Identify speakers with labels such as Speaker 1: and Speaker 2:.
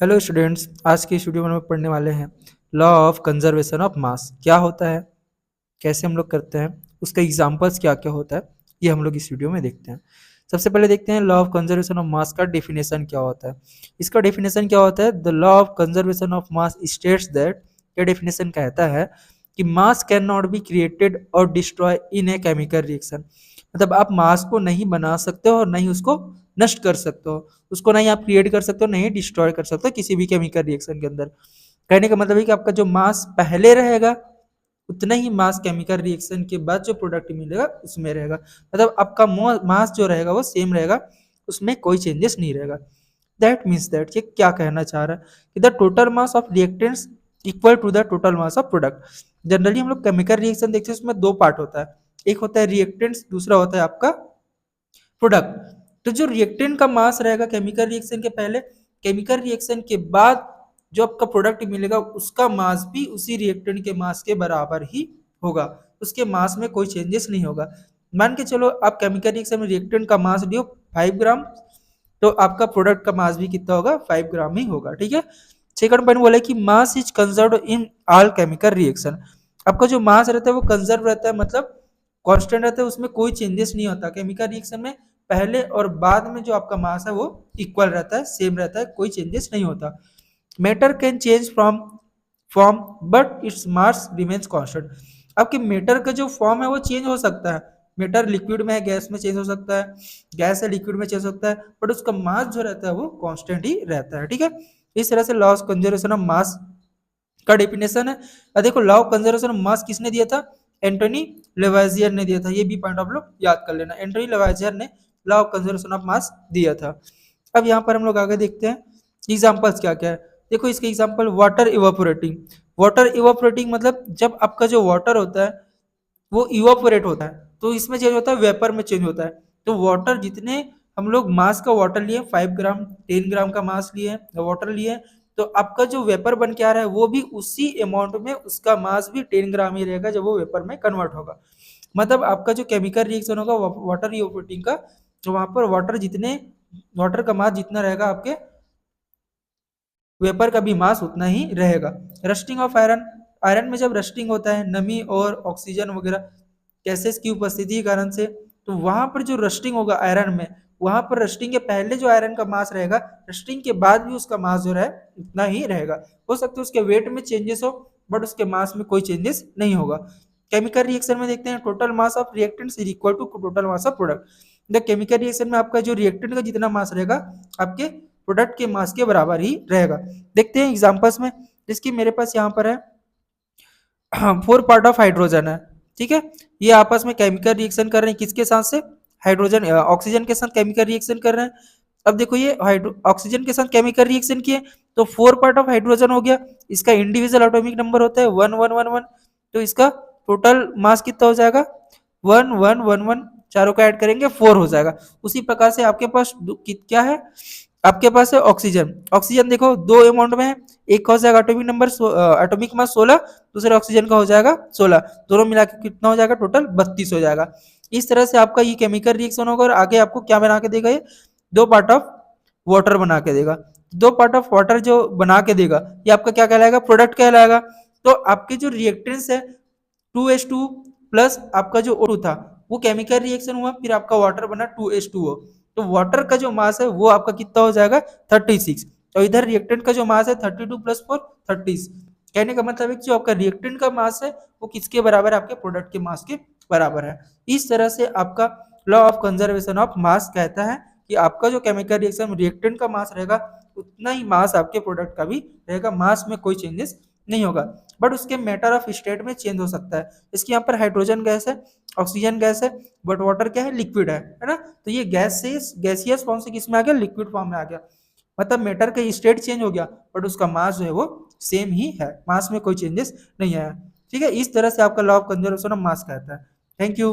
Speaker 1: Hello students, आज की इस वीडियो में हम लोग पढ़ने वाले हैं लॉ ऑफ कंजर्वेशन ऑफ मास। क्या होता है, कैसे हम लोग करते हैं, उसका एग्जांपल्स क्या क्या होता है, ये हम लोग इस वीडियो में देखते हैं। सबसे पहले देखते हैं लॉ ऑफ कंजर्वेशन ऑफ मास का डेफिनेशन क्या होता है। इसका डेफिनेशन क्या होता है, the law of conservation of mass states that, ये डेफिनेशन कहता है कि mass can not be created और destroy in a chemical reaction. मतलब आप मास को नहीं बना सकते हो और नहीं उसको नष्ट कर सकते हो, उसको नहीं आप क्रिएट कर सकते हो, नहीं डिस्ट्रॉय कर सकते हो किसी भी केमिकल रिएक्शन के अंदर। कहने का मतलब है कि आपका जो मास पहले रहेगा उतना ही मास केमिकल रिएक्शन के बाद जो प्रोडक्ट मिलेगा उसमें रहेगा। मतलब आपका मास जो रहेगा वो सेम रहेगा, उसमें कोई चेंजेस नहीं रहेगा। दैट मीन्स दैट, ये क्या कहना चाह रहा है कि the total mass of reactants equal to the total mass of product. Generally हम लोग केमिकल रिएक्शन देखते हैं, उसमें दो पार्ट होता है, एक होता है रिएक्टेंट्स, दूसरा होता है आपका प्रोडक्ट। तो जो रिएक्टेंट का मास रहेगा केमिकल रिएक्शन के पहले, केमिकल रिएक्शन के बाद जो आपका प्रोडक्ट मिलेगा उसका मास भी उसी रिएक्टेंट के मास के बराबर ही होगा, उसके मास में कोई चेंजेस नहीं होगा। मान के चलो आप केमिकल रिएक्शन में रिएक्टेंट का मास लियो 5 ग्राम, तो आपका प्रोडक्ट का मास भी कितना होगा, 5 ग्राम ही होगा। ठीक है। सेकंड पॉइंट बोला कि mass is conserve in all chemical reaction. आपका जो मास रहता है वो कंजर्व रहता है, मतलब कांस्टेंट रहता है, उसमें कोई चेंजेस नहीं होता। केमिकल रिएक्शन में पहले और बाद में जो आपका मास है वो इक्वल रहता है, सेम रहता है, कोई चेंजेस नहीं होता। Matter can change from form but its mass remains constant. आपके मैटर का जो फॉर्म है वो चेंज हो सकता है, मैटर लिक्विड में है, गैस में चेंज हो सकता है, गैस है लिक्विड में चेंज हो सकता है, बट उसका मास जो रहता है वो कांस्टेंट ही रहता है। ठीक है। इस तरह से लॉ ऑफ कंजर्वेशन ऑफ मास का डेफिनेशन है। देखो लॉ ऑफ कंजर्वेशन ऑफ मास किसने दिया था, एंटोनी लेवाइजियर ने दिया था। ये भी पॉइंट आप लोग याद कर लेना, एंटोनी लेवाइजियर ने लॉ ऑफ कंजर्वेशन ऑफ मास दिया था। अब यहाँ पर हम लोग आगे देखते हैं एग्जांपल्स क्या क्या है। देखो इसके example, water evaporating. Water evaporating मतलब जब आपका जो वाटर होता है वो इवापोरेट होता है, तो इसमें चेंज होता है, वेपर में चेंज होता है। तो वाटर जितने हम लोग मास का वाटर लिए 5 ग्राम, 10 ग्राम का मास लिए वाटर लिए, तो आपका जो वेपर बन के आ रहा है वो भी उसी अमाउंट में उसका मास भी 10 ग्राम ही रहेगा जब वो वेपर में कन्वर्ट होगा। मतलब आपका जो केमिकल रिएक्शन होगा वाटर इवापोरेटिंग का, तो वहां पर वाटर का मास जितना रहेगा आपके वेपर का भी मास उतना ही रहेगा। रस्टिंग ऑफ आयरन, आयरन में जब रस्टिंग होता है नमी और ऑक्सीजन वगैरह गैसेस की उपस्थिति के कारण से, तो वहां पर जो रस्टिंग होगा आयरन में, वहां पर रस्टिंग के पहले जो आयरन का मास रहेगा, रस्टिंग के बाद भी उसका मास जो है उतना ही रहेगा। हो सकता है उसके वेट में चेंजेस हो, बट उसके मास में कोई चेंजेस नहीं होगा। केमिकल रिएक्शन में देखते हैं total mass of reactants is equal to total mass of product. The chemical reaction में आपका जो रिएक्टेंट का जितना मास रहेगा आपके प्रोडक्ट के मास के बराबर ही रहेगा। देखते हैं एग्जांपल्स में, जिसकी मेरे पास यहाँ पर है 4 पार्ट ऑफ हाइड्रोजन है। ठीक है। ये आपस में केमिकल रिएक्शन कर रहे हैं, किसके साथ से, हाइड्रोजन ऑक्सीजन के साथ केमिकल रिएक्शन कर रहे हैं। अब देखो ये ऑक्सीजन के साथ केमिकल रिएक्शन किए, तो 4 पार्ट ऑफ हाइड्रोजन हो गया, इसका इंडिविजुअल एटॉमिक नंबर होता है 1111, तो इसका टोटल मास कितना हो जाएगा 1111, चारों का ऐड करेंगे 4 हो जाएगा। उसी प्रकार से आपके पास क्या है, आपके पास है ऑक्सीजन। ऑक्सीजन देखो दो अमाउंट में है, एक का हो जाएगा एटॉमिक नंबर एटॉमिक मास 16, दूसरे ऑक्सीजन का हो जाएगा 16, दोनों मिला के कितना हो जाएगा टोटल 32 हो जाएगा। इस तरह से आपका ये केमिकल रिएक्शन होगा और आगे आपको क्या बना के देगा, ये 2 पार्ट ऑफ वाटर बना के देगा। 2 पार्ट ऑफ वाटर जो बना के देगा ये आपका क्या कहलाएगा, प्रोडक्ट कहलाएगा। तो आपके जो रिएक्टेंट्स है 2H2 प्लस आपका जो O2 था वो केमिकल रिएक्शन हुआ, फिर आपका वाटर बना 2H2O, तो वाटर का जो मास है वो आपका कितना हो जाएगा 36, और इधर रिएक्टेंट का जो मास है 32 प्लस 4 30। कहने का मतलब है कि जो आपका रिएक्टेंट का मास है वो किसके बराबर है, आपके प्रोडक्ट के मास के बराबर है। इस तरह से आपका लॉ ऑफ कंजर्वेशन ऑफ मास कहता है कि आपका जो केमिकल रिएक्शन रिएक्टेंट का मास रहेगा उतना ही मास आपके प्रोडक्ट का भी रहेगा, मास में कोई चेंजेस नहीं होगा, बट उसके मैटर ऑफ स्टेट में चेंज हो सकता है। इसके यहाँ पर हाइड्रोजन गैस है, ऑक्सीजन गैस है, बट वाटर क्या है, लिक्विड है ना। तो ये गैस से गैसियस फॉर्म से किस में आ गया, लिक्विड फॉर्म में आ गया। मतलब मैटर का स्टेट चेंज हो गया, बट उसका मास जो है वो सेम ही है, मास में कोई चेंजेस नहीं आया। ठीक है। इस तरह से आपका लॉ ऑफ कंजर्वेशन ऑफ मास कहता है। Thank you.